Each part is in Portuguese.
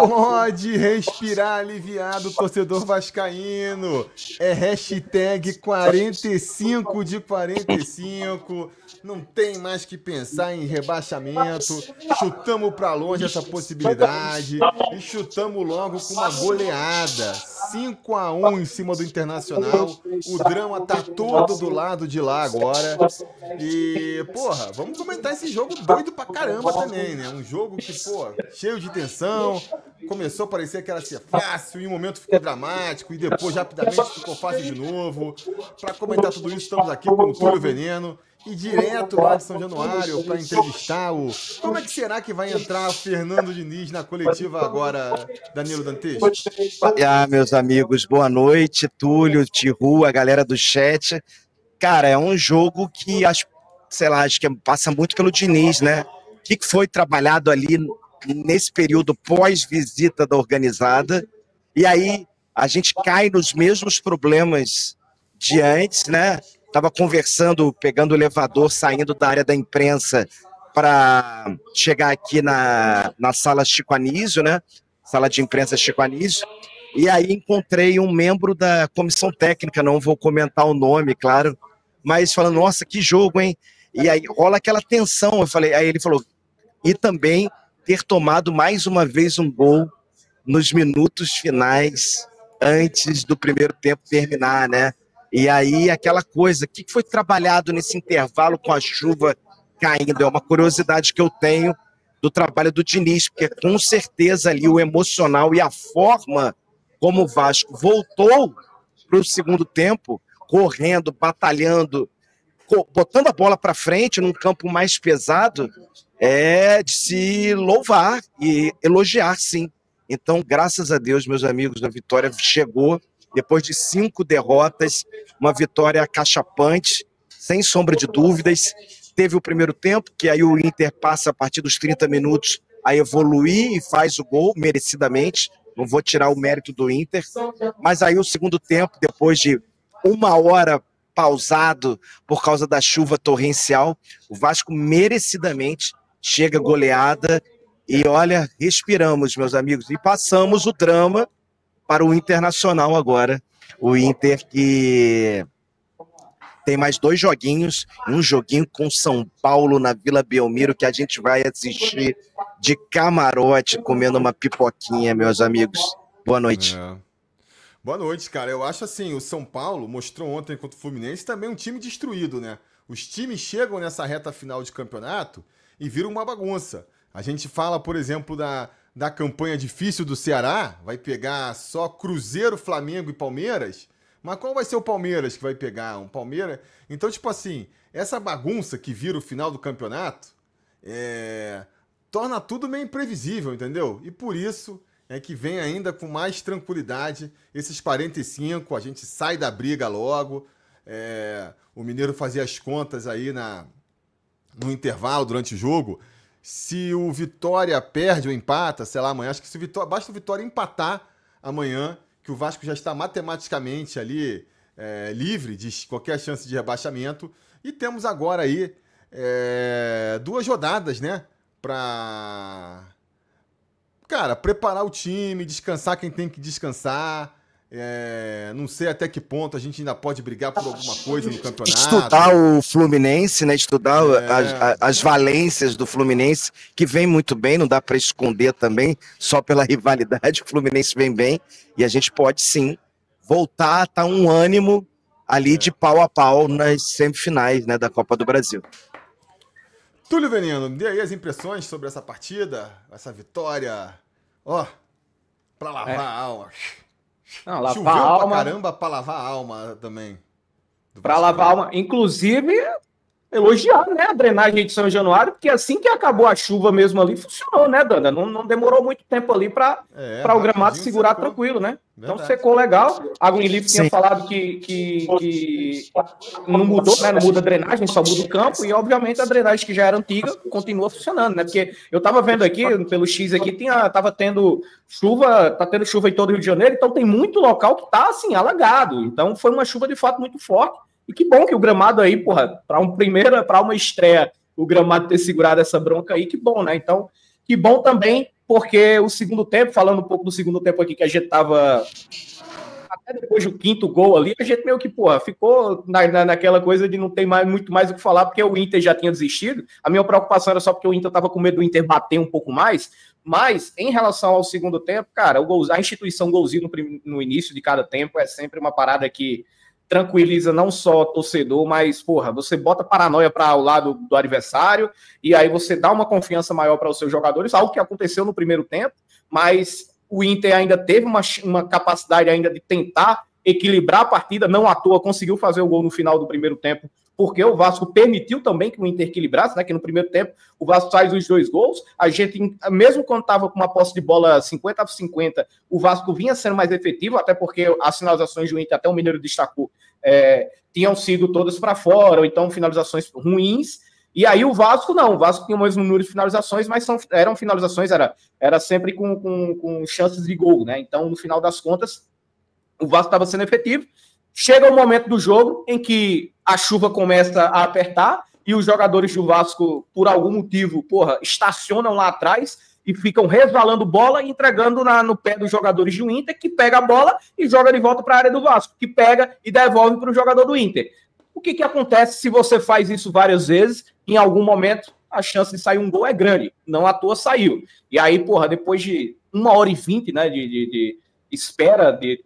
pode respirar aliviado, torcedor vascaíno. É hashtag 45 de 45. Não tem mais que pensar em rebaixamento. Chutamos pra longe essa possibilidade e chutamos logo com uma goleada. 5-1 em cima do Internacional. O drama tá todo do lado de lá agora. E, porra, vamos comentar esse jogo doido pra caramba também, né? Um jogo que, pô, cheio de tensão. Começou a parecer que era ser fácil, em um momento ficou dramático e depois rapidamente ficou fácil de novo. Para comentar tudo isso, estamos aqui com o Túlio Veneno e direto lá de São Januário para entrevistar o... Como é que será que vai entrar o Fernando Diniz na coletiva agora, Danilo Dantes? Meus amigos, boa noite, Túlio, Tihu, a galera do chat. Cara, é um jogo que, acho que passa muito pelo Diniz, né? O que foi trabalhado ali nesse período pós-visita da organizada, e aí a gente cai nos mesmos problemas de antes, né? Estava conversando, pegando o elevador, saindo da área da imprensa para chegar aqui na sala Chico Anísio, né? Sala de imprensa Chico Anísio, e aí encontrei um membro da comissão técnica, não vou comentar o nome, claro, mas falando, nossa, que jogo, hein? E aí rola aquela tensão, aí ele falou, e também ter tomado mais uma vez um gol nos minutos finais antes do primeiro tempo terminar, né? E aí aquela coisa, o que foi trabalhado nesse intervalo com a chuva caindo? É uma curiosidade que eu tenho do trabalho do Diniz, porque com certeza ali o emocional e a forma como o Vasco voltou para o segundo tempo, correndo, batalhando, botando a bola para frente num campo mais pesado, é de se louvar e elogiar, sim. Então, graças a Deus, meus amigos, a vitória chegou depois de 5 derrotas, uma vitória acachapante, sem sombra de dúvidas. Teve o primeiro tempo, que aí o Inter passa a partir dos 30 minutos a evoluir e faz o gol, merecidamente. Não vou tirar o mérito do Inter. Mas aí o segundo tempo, depois de 1 hora pausado por causa da chuva torrencial, o Vasco merecidamente chega goleada e olha, respiramos, meus amigos, e passamos o drama para o Internacional agora. O Inter que tem mais 2 joguinhos, um joguinho com São Paulo na Vila Belmiro, que a gente vai assistir de camarote, comendo uma pipoquinha, meus amigos. Boa noite. Boa noite, cara. Eu acho assim, o São Paulo mostrou ontem contra o Fluminense também um time destruído, né? Os times chegam nessa reta final de campeonato e viram uma bagunça. A gente fala, por exemplo, da campanha difícil do Ceará, vai pegar só Cruzeiro, Flamengo e Palmeiras, mas qual vai ser o Palmeiras que vai pegar? Um Palmeiras? Então, tipo assim, essa bagunça que vira o final do campeonato torna tudo meio imprevisível, entendeu? E por isso é que vem ainda com mais tranquilidade esses 45, a gente sai da briga logo. O Mineiro fazia as contas aí no intervalo, durante o jogo. Se o Vitória perde ou empata, sei lá, amanhã, acho que basta o Vitória empatar amanhã, que o Vasco já está matematicamente ali livre de qualquer chance de rebaixamento. E temos agora aí 2 rodadas, né? Pra, cara, preparar o time, descansar quem tem que descansar. Não sei até que ponto a gente ainda pode brigar por alguma coisa no campeonato. Estudar o Fluminense, né? Estudar as valências do Fluminense, que vem muito bem, não dá para esconder também, só pela rivalidade, o Fluminense vem bem, e a gente pode sim voltar a estar um ânimo ali de pau a pau nas semifinais, né, da Copa do Brasil. Túlio Veneno, dê aí as impressões sobre essa partida, essa vitória, pra lavar a alma. Não, lavar Choveu a alma, pra caramba pra lavar a alma também. Pra lavar a alma. Inclusive, elogiar, né, a drenagem de São Januário, porque assim que acabou a chuva mesmo ali, funcionou, né, Danda? Não demorou muito tempo ali para o gramado segurar secou. Tranquilo, né? Verdade. Então secou legal. A Greenleaf tinha falado que não mudou, né? Não muda a drenagem, só muda o campo, e obviamente a drenagem que já era antiga continua funcionando, né? Porque eu tava vendo aqui, pelo X aqui, tava tendo chuva, tá tendo chuva em todo o Rio de Janeiro, então tem muito local que tá assim, alagado. Então foi uma chuva de fato muito forte. E que bom que o gramado aí, porra, para uma estreia, o gramado ter segurado essa bronca aí, que bom, né? Então, que bom também porque o segundo tempo, falando um pouco do segundo tempo aqui, que a gente tava até depois do quinto gol ali, a gente meio que, porra, ficou naquela coisa de não ter muito mais o que falar, porque o Inter já tinha desistido. A minha preocupação era só porque o Inter tava com medo do Inter bater um pouco mais, mas em relação ao segundo tempo, cara, a instituição golzinho no início de cada tempo é sempre uma parada que tranquiliza não só o torcedor, mas, porra, você bota paranoia para o lado do adversário, e aí você dá uma confiança maior para os seus jogadores, algo que aconteceu no primeiro tempo, mas o Inter ainda teve uma capacidade ainda de tentar equilibrar a partida, não à toa conseguiu fazer o gol no final do primeiro tempo, porque o Vasco permitiu também que o Inter equilibrasse, né, que no primeiro tempo o Vasco faz os 2 gols, a gente, mesmo quando estava com uma posse de bola 50-50, o Vasco vinha sendo mais efetivo, até porque as finalizações do Inter, até o Mineiro destacou, tinham sido todas para fora, ou então finalizações ruins. E aí o Vasco não, o Vasco tinha o mesmo número de finalizações, mas eram finalizações, era sempre com chances de gol, né? Então, no final das contas, o Vasco estava sendo efetivo. Chega o momento do jogo em que a chuva começa a apertar e os jogadores do Vasco, por algum motivo, estacionam lá atrás e ficam resvalando bola e entregando no pé dos jogadores do Inter, que pega a bola e joga de volta para a área do Vasco, que pega e devolve para o jogador do Inter. O que acontece se você faz isso várias vezes? Em algum momento, a chance de sair um gol é grande. Não à toa saiu. E aí, depois de 1h20, né, de espera, de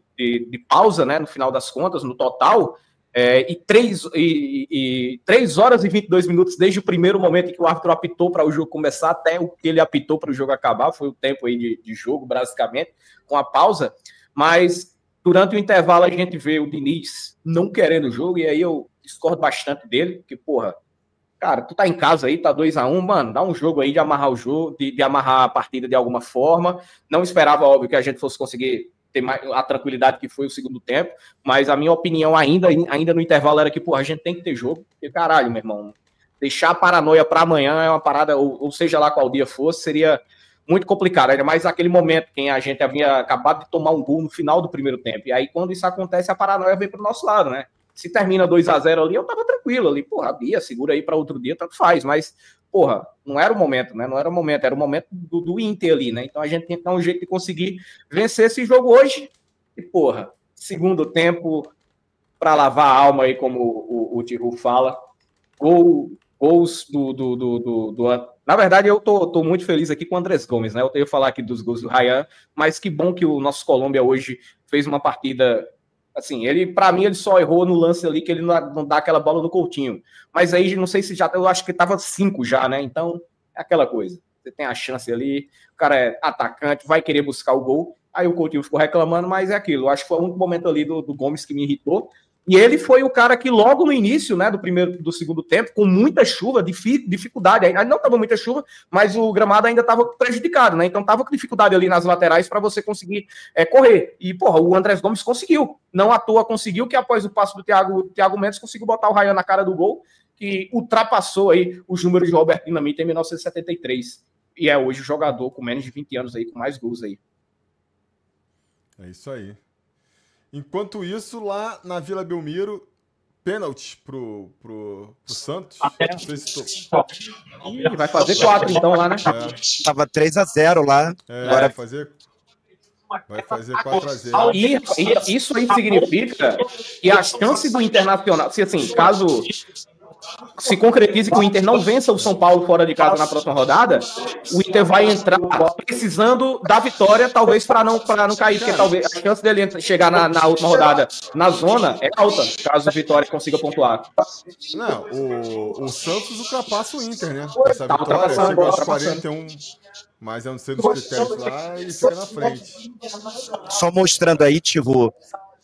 pausa, né, no final das contas, no total, e 3 horas e 22 minutos desde o primeiro momento em que o árbitro apitou para o jogo começar até o que ele apitou para o jogo acabar, foi o tempo aí de jogo, basicamente, com a pausa. Mas durante o intervalo a gente vê o Diniz não querendo o jogo, e aí eu discordo bastante dele, porque, cara, tu tá em casa aí, tá 2-1, mano, dá um jogo aí de amarrar o jogo, de amarrar a partida de alguma forma. Não esperava, óbvio, que a gente fosse conseguir ter mais a tranquilidade que foi o segundo tempo, mas a minha opinião ainda no intervalo era que, a gente tem que ter jogo, porque, caralho, meu irmão, deixar a paranoia para amanhã é uma parada, ou seja lá qual dia fosse, seria muito complicado, ainda mais naquele momento que a gente havia acabado de tomar um gol no final do primeiro tempo, e aí quando isso acontece, a paranoia vem pro nosso lado, né? Se termina 2-0 ali, eu tava tranquilo ali, Bia, segura aí para outro dia, tanto faz, mas, não era o momento, né? Não era o momento, era o momento do Inter ali, né? Então a gente tem que dar um jeito de conseguir vencer esse jogo hoje. E, segundo tempo, para lavar a alma aí, como o Tiru fala, gols do Na verdade, eu tô muito feliz aqui com o Andrés Gomes, né? Eu tenho que falar aqui dos gols do Ryan, mas que bom que o nosso Colômbia hoje fez uma partida. Assim, para mim, ele só errou no lance ali, que ele não dá aquela bola no Coutinho. Mas aí, não sei se eu acho que tava 5 já, né? Então, é aquela coisa. Você tem a chance ali, o cara é atacante, vai querer buscar o gol. Aí o Coutinho ficou reclamando, mas é aquilo. Eu acho que foi o único momento ali do Gomes que me irritou. E ele foi o cara que logo no início, né, do segundo tempo, com muita chuva, dificuldade, ainda não estava muita chuva, mas o gramado ainda estava prejudicado, né? Então estava com dificuldade ali nas laterais para você conseguir correr. E, o Andrés Gomes conseguiu. Não à toa conseguiu, que após o passo do Thiago Mendes conseguiu botar o Ryan na cara do gol, que ultrapassou aí os números de Roberto Dinamite em 1973. E é hoje o jogador com menos de 20 anos aí, com mais gols aí. É isso aí. Enquanto isso, lá na Vila Belmiro, pênalti pro Santos. Vai fazer 4 então lá, né? Tava 3-0 lá. Agora vai fazer 4-0. E isso aí significa que a chance do Internacional, se assim, caso se concretize que o Inter não vença o São Paulo fora de casa na próxima rodada, o Inter vai entrar precisando da vitória, talvez para não cair, porque talvez a chance dele chegar na última rodada na zona é alta, caso a Vitória consiga pontuar. Não, o Santos ultrapassa o Inter, né? Essa vitória chegou aos 41, mas é um dos critérios lá e fica na frente. Só mostrando aí, Tiru,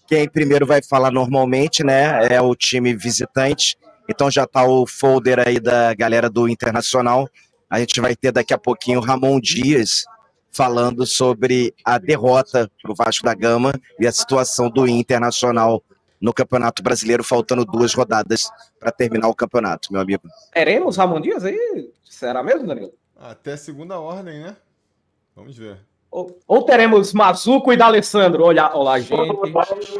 quem primeiro vai falar normalmente, né, é o time visitante. Então já está o folder aí da galera do Internacional. A gente vai ter daqui a pouquinho o Ramon Dias falando sobre a derrota para o Vasco da Gama e a situação do Internacional no Campeonato Brasileiro, faltando 2 rodadas para terminar o campeonato, meu amigo. Teremos Ramon Dias aí? Será mesmo, Danilo? Até segunda ordem, né? Vamos ver. Ou teremos Mazuco e D'Alessandro? Olá, gente.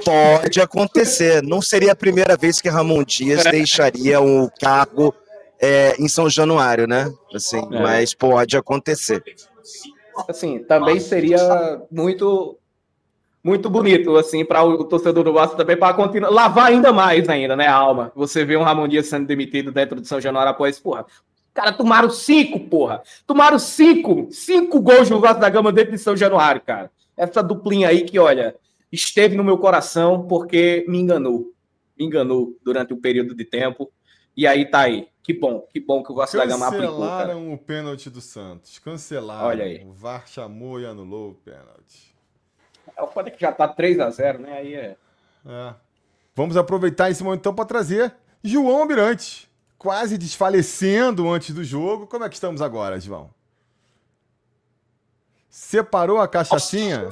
Pode acontecer. Não seria a primeira vez que Ramon Dias deixaria o cargo em São Januário, né? Assim, mas pode acontecer. assim, também seria muito bonito, assim, para o torcedor do Vasco também, para continuar, lavar ainda mais ainda, né, a alma. Você vê um Ramon Dias sendo demitido dentro de São Januário após, porra, cara, tomaram 5, porra. Tomaram 5 gols do Vasco da Gama dentro de São Januário, cara. Essa duplinha aí que, olha, esteve no meu coração porque me enganou. Me enganou durante um período de tempo. E aí tá aí. Que bom que o Vasco da Gama aplicou, cara. Cancelaram o pênalti do Santos. Cancelaram. Olha aí. O VAR chamou e anulou o pênalti. O foda é que já tá 3-0, né? Aí é... Vamos aproveitar esse momento então para trazer João Almirante, quase desfalecendo antes do jogo. Como é que estamos agora, João? Separou a cachaçinha?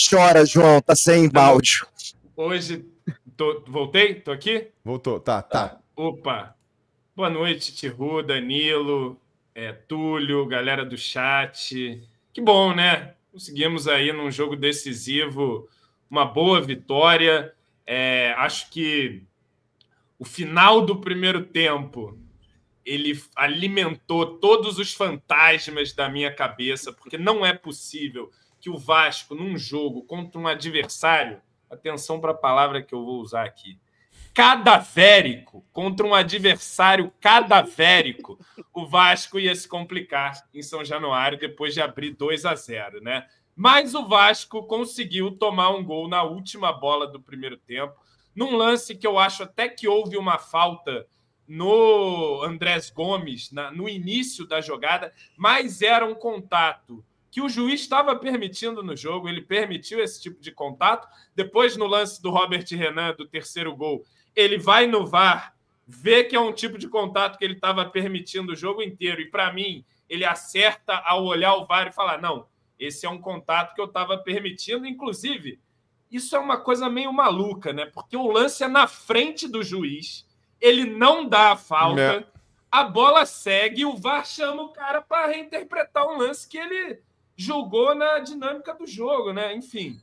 Chora, João, tá sem áudio. Hoje, voltei? Tô aqui? Voltou, tá. Opa! Boa noite, Tihu, Danilo, Túlio, galera do chat. Que bom, né? Conseguimos aí num jogo decisivo uma boa vitória. Acho que o final do primeiro tempo ele alimentou todos os fantasmas da minha cabeça, porque não é possível que o Vasco, num jogo contra um adversário, atenção para a palavra que eu vou usar aqui, cadavérico, contra um adversário cadavérico, o Vasco ia se complicar em São Januário depois de abrir 2-0, né? Mas o Vasco conseguiu tomar um gol na última bola do primeiro tempo, num lance que eu acho até que houve uma falta no Andrés Gomes, no início da jogada, mas era um contato que o juiz estava permitindo no jogo, ele permitiu esse tipo de contato. Depois, no lance do Robert Renan, do terceiro gol, ele vai no VAR, vê que é um tipo de contato que ele estava permitindo o jogo inteiro, e para mim, ele acerta ao olhar o VAR e falar, não, esse é um contato que eu estava permitindo, inclusive, isso é uma coisa meio maluca, né? Porque o lance é na frente do juiz, ele não dá a falta, a bola segue e o VAR chama o cara para reinterpretar um lance que ele julgou na dinâmica do jogo, né? Enfim,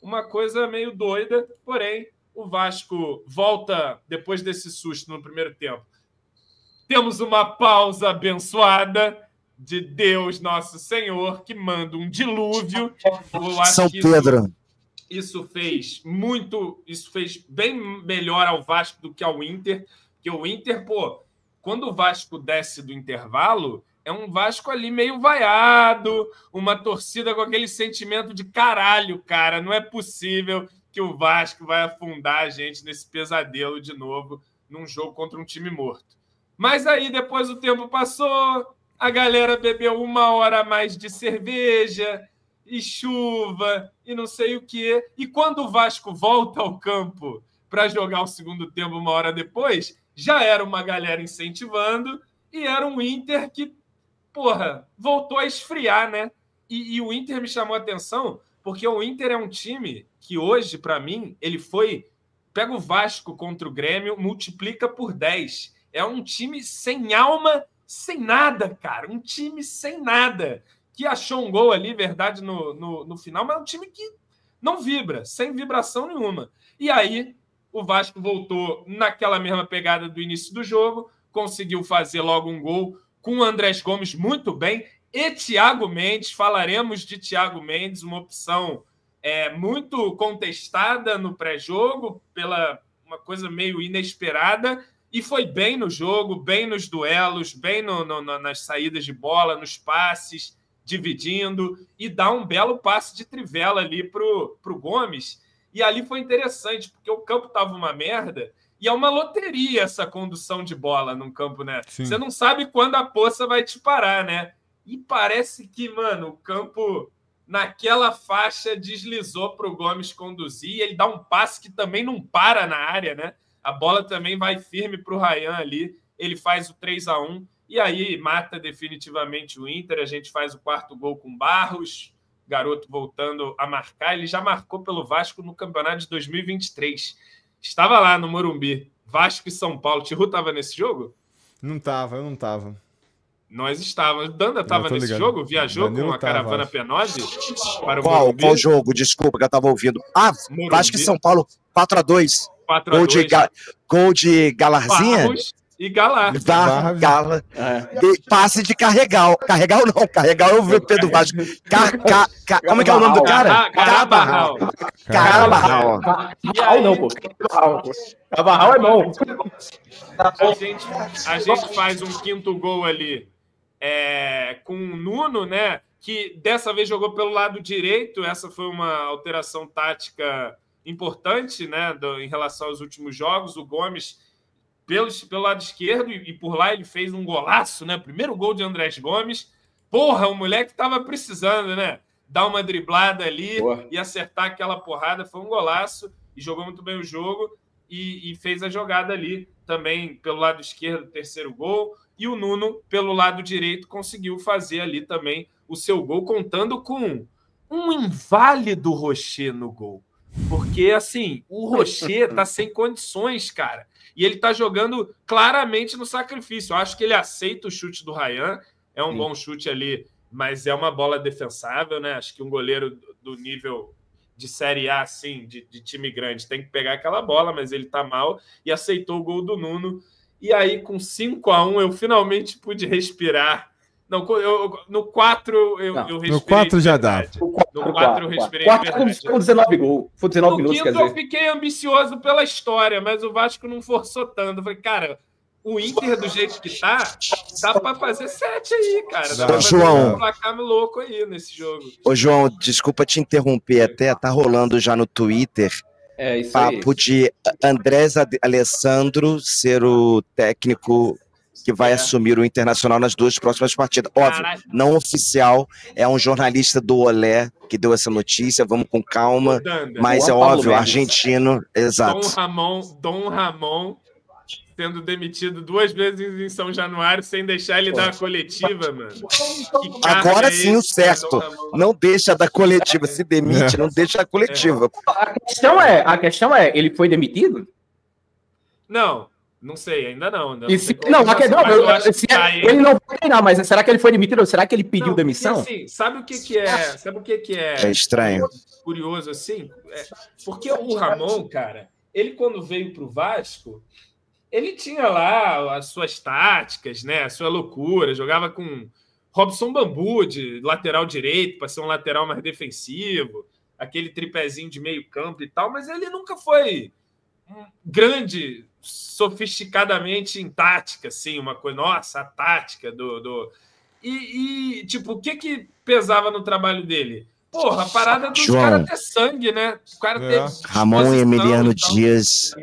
uma coisa meio doida, porém, o Vasco volta depois desse susto no primeiro tempo. Temos uma pausa abençoada de Deus Nosso Senhor, que manda um dilúvio. Eu acho São que Pedro. Isso fez bem melhor ao Vasco do que ao Inter, porque o Inter, quando o Vasco desce do intervalo, é um Vasco ali meio vaiado, uma torcida com aquele sentimento de caralho, cara, não é possível que o Vasco vai afundar a gente nesse pesadelo de novo num jogo contra um time morto. Mas aí depois o tempo passou, a galera bebeu 1 hora a mais de cerveja, e chuva, e não sei o quê. E quando o Vasco volta ao campo para jogar o segundo tempo 1 hora depois, já era uma galera incentivando e era um Inter que, voltou a esfriar, né? E o Inter me chamou a atenção porque o Inter é um time que hoje, para mim, ele foi... Pega o Vasco contra o Grêmio, multiplica por 10. É um time sem alma, sem nada, cara. Um time sem nada. Que achou um gol ali, verdade, no final, mas é um time que não vibra, sem vibração nenhuma. E aí, o Vasco voltou naquela mesma pegada do início do jogo, conseguiu fazer logo um gol com o Andrés Gomes muito bem, e Thiago Mendes, falaremos de Thiago Mendes, uma opção muito contestada no pré-jogo, pela uma coisa meio inesperada, e foi bem no jogo, bem nos duelos, bem nas saídas de bola, nos passes, dividindo, e dá um belo passe de trivela ali pro Gomes. E ali foi interessante, porque o campo tava uma merda, e é uma loteria essa condução de bola num campo, né? Sim. Você não sabe quando a poça vai te parar, né? E parece que, mano, o campo naquela faixa deslizou pro Gomes conduzir, e ele dá um passe que também não para na área, né? A bola também vai firme pro Ryan ali, ele faz o 3-1, e aí mata definitivamente o Inter. A gente faz o 4º gol com Barros, garoto voltando a marcar. Ele já marcou pelo Vasco no campeonato de 2023. Estava lá no Morumbi, Vasco e São Paulo. Tihu estava nesse jogo? Não estava, eu não estava. Nós estávamos. Danda estava nesse jogo? Viajou Danilo com a caravana P9 para o Morumbi? Qual jogo? Desculpa, que eu estava ouvindo. Vasco e São Paulo, 4-2. Gol de Galarzinha? Barros E Galar. Gala. E passe de Carregal. Carregal não, Carregal é o VP do Vasco. Como é que é o nome do cara? Carabarral. Carabarral. Carvajal não, pô. Carvajal é bom. A gente faz um quinto gol ali com o Nuno, né? Que dessa vez jogou pelo lado direito. Essa foi uma alteração tática importante, né? Em relação aos últimos jogos. O Gomes pelo lado esquerdo, e por lá ele fez um golaço, né? Primeiro gol de Andrés Gomes. Porra, o moleque tava precisando, né? Dar uma driblada ali e acertar aquela porrada. Foi um golaço e jogou muito bem o jogo e fez a jogada ali também pelo lado esquerdo, terceiro gol. E o Nuno, pelo lado direito, conseguiu fazer ali também o seu gol, contando com um inválido Rocher no gol. Porque, assim, o Rocher tá sem condições, cara. E ele tá jogando claramente no sacrifício. Eu acho que ele aceita o chute do Ryan. É um bom chute ali, mas é uma bola defensável, né? Acho que um goleiro do nível de Série A, assim, de time grande, tem que pegar aquela bola, mas ele tá mal. E aceitou o gol do Nuno. E aí, com 5-1, eu finalmente pude respirar. Não, no 4 eu respirei. No 4 já dá. No 4 eu respirei. 4 com 19 gols. Foi 19 minutos, no quer quinto dizer. eu fiquei ambicioso pela história, mas o Vasco não forçou tanto. Eu falei, cara, o Inter, do jeito que tá, dá pra fazer 7 aí, cara. Dá pra fazer um placar louco aí nesse jogo. Ô, João, desculpa te interromper, até tá rolando já no Twitter Isso papo aí. de Andrés Alessandro ser o técnico que vai assumir o Internacional nas 2 próximas partidas. Óbvio, não oficial, é um jornalista do Olé que deu essa notícia, vamos com calma, mas é óbvio, argentino, exato. Dom Ramon sendo demitido 2 vezes em São Januário sem deixar ele dar a coletiva, mano. Agora sim o certo. Não deixa da coletiva, se demite, não deixa a coletiva. A questão é, ele foi demitido? Não sei, ainda não. Ele não vai treinar, mas será que ele foi demitido ou será que ele pediu demissão? Assim, sabe o que é? É estranho. Curioso, assim? Porque o Ramon, cara, ele quando veio pro Vasco, ele tinha lá as suas táticas, né? A sua loucura, jogava com Robson Bambu de lateral direito para ser um lateral mais defensivo, aquele tripézinho de meio campo e tal, mas ele nunca foi grande sofisticadamente em tática, assim, uma coisa, nossa, a tática tipo, o que pesava no trabalho dele? Porra, a parada dos caras ter sangue, né? O cara ter Ramon e Emiliano Dias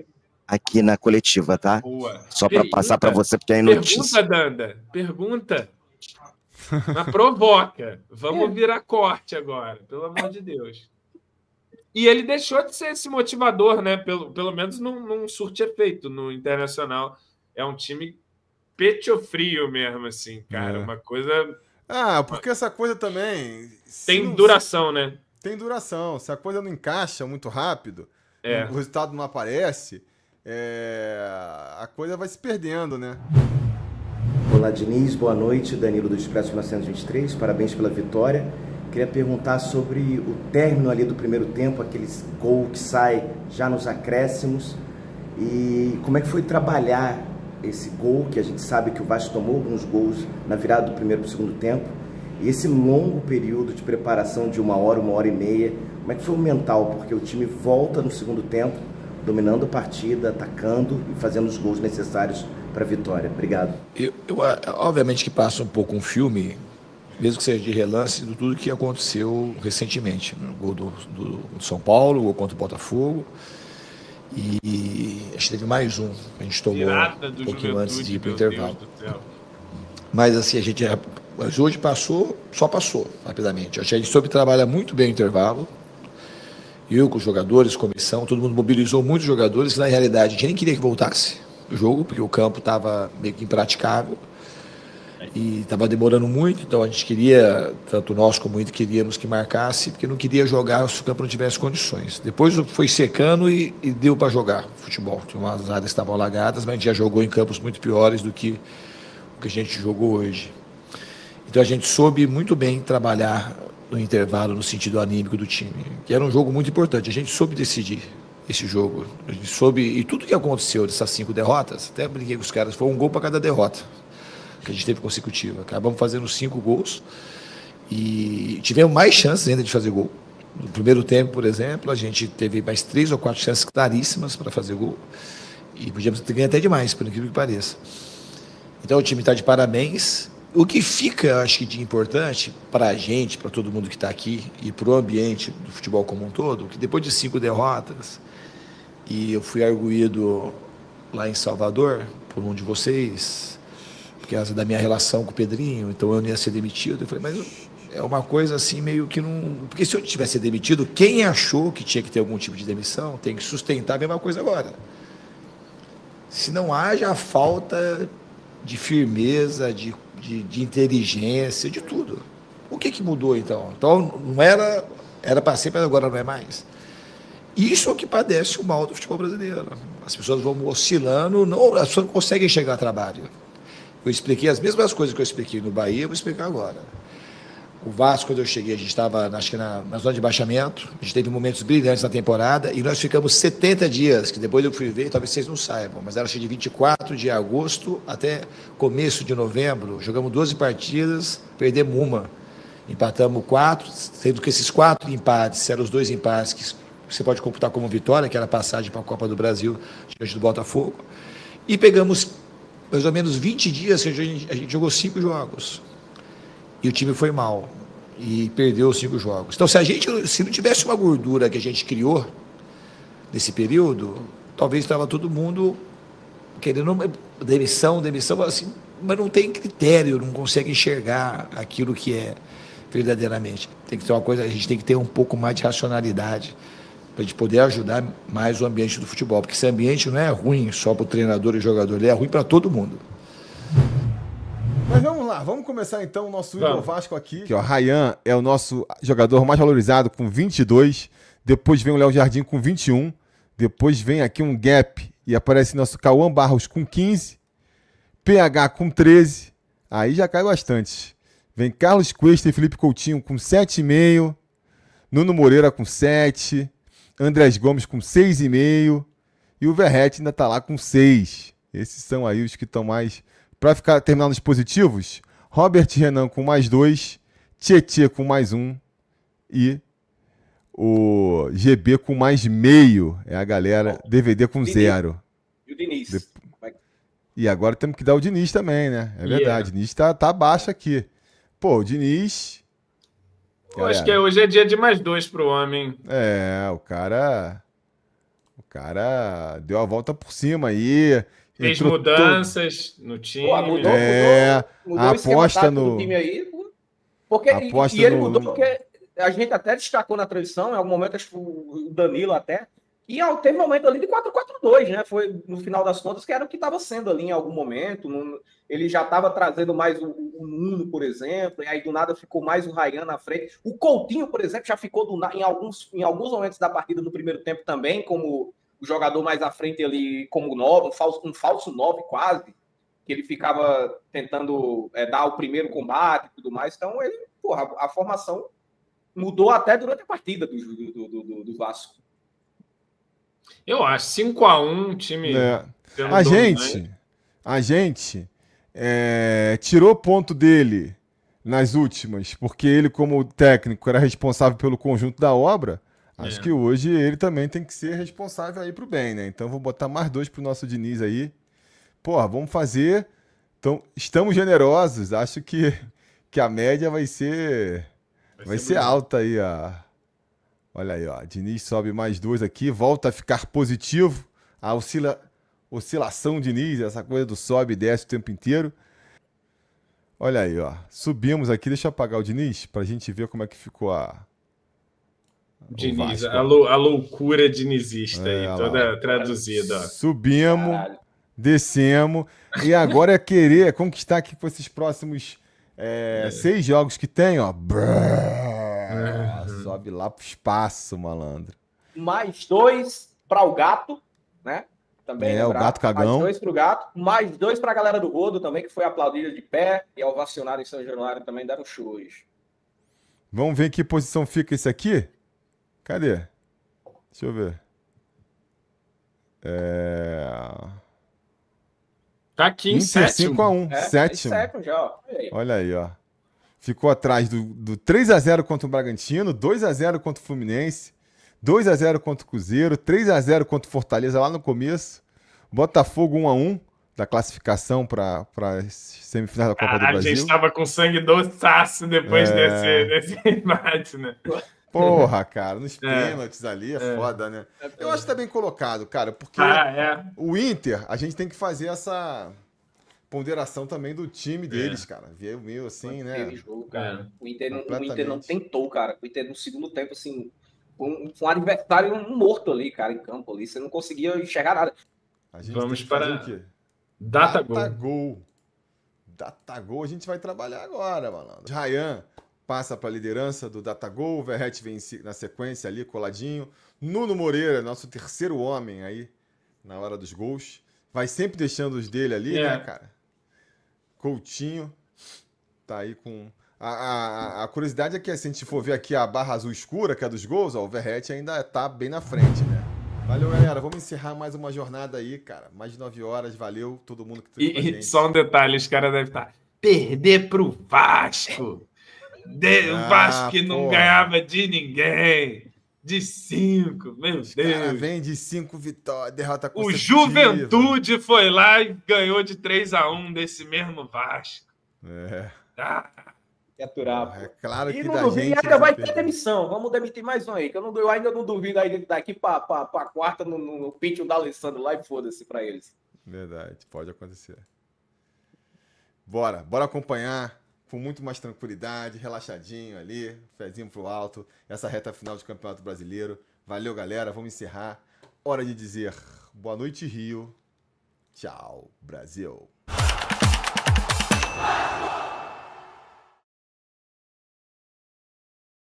aqui na coletiva, tá? Boa. Só para passar para você, porque é notícia. Danda, pergunta. Mas provoca. Vamos virar corte agora, pelo amor de Deus. E ele deixou de ser esse motivador, né? Pelo menos não surte efeito no Internacional. É um time pecho frio mesmo, assim, cara. Uma coisa... porque essa coisa também... Tem duração, né? Tem duração. Se a coisa não encaixa muito rápido, o resultado não aparece, a coisa vai se perdendo, né? Olá, Diniz. Boa noite. Danilo do Expresso 1923. Parabéns pela vitória. Queria perguntar sobre o término ali do primeiro tempo, aquele gol que sai já nos acréscimos, e como é que foi trabalhar esse gol, que a gente sabe que o Vasco tomou alguns gols na virada do primeiro para o segundo tempo, e esse longo período de preparação de 1 hora, 1h30, como é que foi o mental? Porque o time volta no segundo tempo, dominando a partida, atacando e fazendo os gols necessários para a vitória. Obrigado. Eu obviamente que passa um pouco um filme, mesmo que seja de relance, de tudo que aconteceu recentemente. O gol do São Paulo, o gol contra o Botafogo. E acho que teve mais um. A gente tomou um pouquinho antes de ir para o intervalo. Mas assim, mas hoje só passou rapidamente. A gente soube trabalhar muito bem o intervalo. Eu com os jogadores, comissão, todo mundo mobilizou muitos jogadores. Na realidade, a gente nem queria que voltasse o jogo, porque o campo estava meio que impraticável. E estava demorando muito, então a gente queria, tanto nós como o Inter, queríamos que marcasse, porque não queria jogar se o campo não tivesse condições. Depois foi secando e deu para jogar futebol. Tinha umas áreas que estavam alagadas, mas a gente já jogou em campos muito piores do que o que a gente jogou hoje. Então a gente soube muito bem trabalhar no intervalo, no sentido anímico do time, que era um jogo muito importante. A gente soube decidir. esse jogo. A gente soube, e tudo que aconteceu dessas 5 derrotas, até brinquei com os caras, foi um gol para cada derrota que a gente teve consecutiva. Acabamos fazendo 5 gols e tivemos mais chances ainda de fazer gol. No primeiro tempo, por exemplo, a gente teve mais 3 ou 4 chances claríssimas para fazer gol. E podíamos ter ganho até demais, por incrível que pareça. Então o time está de parabéns. O que fica, acho que, de importante para a gente, para todo mundo que está aqui e para o ambiente do futebol como um todo, que depois de 5 derrotas, e eu fui arguído lá em Salvador por um de vocês, por causa da minha relação com o Pedrinho, então eu não ia ser demitido. Eu falei, mas é uma coisa assim meio que não... Porque se eu tivesse demitido, quem achou que tinha que ter algum tipo de demissão tem que sustentar a mesma coisa agora. Se não haja falta de firmeza, de inteligência, de tudo. O que mudou, então? Então, não era para ser, mas agora não é mais. Isso é o que padece o mal do futebol brasileiro. As pessoas vão oscilando, as pessoas não conseguem chegar a trabalho. Eu expliquei as mesmas coisas que eu expliquei no Bahia, eu vou explicar agora. O Vasco, quando eu cheguei, a gente estava, acho que na zona de baixamento, a gente teve momentos brilhantes na temporada, e nós ficamos 70 dias, que depois eu fui ver, talvez vocês não saibam, mas era acho que de 24 de agosto até começo de novembro, jogamos 12 partidas, perdemos uma, empatamos 4, sendo que esses 4 empates eram os 2 empates que você pode computar como vitória, que era a passagem para a Copa do Brasil, diante do Botafogo, e pegamos mais ou menos 20 dias que a gente jogou 5 jogos. E o time foi mal. E perdeu os 5 jogos. Então, se não tivesse uma gordura que a gente criou nesse período, talvez estava todo mundo querendo demissão, assim, mas não tem critério, não consegue enxergar aquilo que é verdadeiramente. Tem que ter uma coisa, a gente tem que ter um pouco mais de racionalidade para a gente poder ajudar mais o ambiente do futebol, porque esse ambiente não é ruim só para o treinador e jogador, ele é ruim para todo mundo. Mas vamos lá, vamos começar então o nosso Igor Vasco aqui. Ó, Ryan é o nosso jogador mais valorizado com 22, depois vem o Léo Jardim com 21, depois vem aqui um gap e aparece nosso Cauã Barros com 15, PH com 13, aí já cai bastante. Vem Carlos Cuesta e Felipe Coutinho com 7,5, Nuno Moreira com 7, Andrés Gomes com 6,5 e o Verrete ainda tá lá com 6. Esses são aí os que estão mais... Para terminar nos positivos, Robert Renan com mais 2, Tietê com mais 1 e o GB com mais meio. É a galera, DVD com 0. E o Diniz. E agora temos que dar o Diniz também, né? É verdade, o Diniz tá abaixo aqui. Pô, o Diniz... Eu acho que hoje é dia de mais 2 pro homem. É, o cara deu a volta por cima aí... Fez mudanças no time. Pô, mudou a aposta no time aí. Porque, e ele mudou porque a gente até destacou na transição, em algum momento, acho que o Danilo até. E teve um momento ali de 4-4-2, né? Foi no final das contas que era o que estava sendo ali em algum momento. Ele já estava trazendo mais o Nuno, por exemplo, e aí do nada ficou mais o Ryan na frente. O Coutinho, por exemplo, já ficou em alguns momentos da partida no primeiro tempo também, como o jogador mais à frente ali como 9, um falso 9 quase, que ele ficava tentando dar o primeiro combate e tudo mais. Então, a formação mudou até durante a partida do Vasco. Eu acho, 5-1, time... A gente tirou ponto dele nas últimas, porque ele, como técnico, era responsável pelo conjunto da obra. Acho que hoje ele também tem que ser responsável aí pro bem, né? Então vou botar mais 2 pro nosso Diniz aí. Porra, vamos fazer. Então, estamos generosos. Acho que a média vai ser alta aí. Olha aí, ó. Diniz sobe mais 2 aqui, volta a ficar positivo. A oscilação Diniz, essa coisa do sobe e desce o tempo inteiro. Olha aí, ó. Subimos aqui. Deixa eu apagar o Diniz pra gente ver como é que ficou Diniz, a loucura dinizista aí, toda traduzida. Subimos, descemos, e agora é querer conquistar aqui com esses próximos 6 jogos que tem, ó. Sobe lá pro espaço, malandro. Mais 2 para o Gato, né? Também o Gato Cagão. Mais 2 para o Gato, mais 2 para a galera do Rodo também, que foi aplaudida de pé e ovacionada em São Januário também, deram show hoje. Vamos ver em que posição fica esse aqui? Cadê? Deixa eu ver. Tá aqui em sétimo. 5-1, sétimo. Já. Olha aí, ó. Ficou atrás do 3-0 contra o Bragantino, 2-0 contra o Fluminense, 2-0 contra o Cruzeiro, 3-0 contra o Fortaleza lá no começo, Botafogo 1-1 da classificação para as semifinais da Copa do Brasil. A gente estava com sangue doçaço depois desse embate, né? Porra, cara, nos pênaltis ali é foda, né? Eu acho que tá bem colocado, cara, porque o Inter, a gente tem que fazer essa ponderação também do time deles, cara. Viu meio assim, né? Jogo, cara. O Inter não tentou, cara. O Inter no segundo tempo, assim, com um adversário morto ali, cara, em campo ali. Você não conseguia enxergar nada. A gente Vamos tem que fazer para o quê? Datagol. Datagol a gente vai trabalhar agora, malandro. Rayan passa para a liderança do Datagol, o Verratti vem na sequência ali, coladinho. Nuno Moreira, nosso terceiro homem aí, na hora dos gols. Vai sempre deixando os dele ali, né, cara? Coutinho tá aí com... A curiosidade é que se a gente for ver aqui a barra azul escura, que é dos gols, ó, o Verratti ainda tá bem na frente, né? Valeu, galera. Vamos encerrar mais uma jornada aí, cara. Mais de 9 horas. Valeu todo mundo que teve com a gente. E só um detalhe, os caras devem estar... Perder pro Vasco. O Vasco que não ganhava de ninguém. De 5. Meu Deus. Cara, vem de 5 vitórias, derrota consecutiva. O Juventude foi lá e ganhou de 3-1 desse mesmo Vasco. É claro que da gente... E ainda vai ter demissão. Vamos demitir mais um aí, que eu ainda não duvido aí daqui pra quarta no pitch da Alessandro lá e foda-se pra eles. Verdade, pode acontecer. Bora acompanhar com muito mais tranquilidade, relaxadinho ali, pezinho pro alto, essa reta final de Campeonato Brasileiro. Valeu, galera, vamos encerrar. Hora de dizer boa noite, Rio. Tchau, Brasil.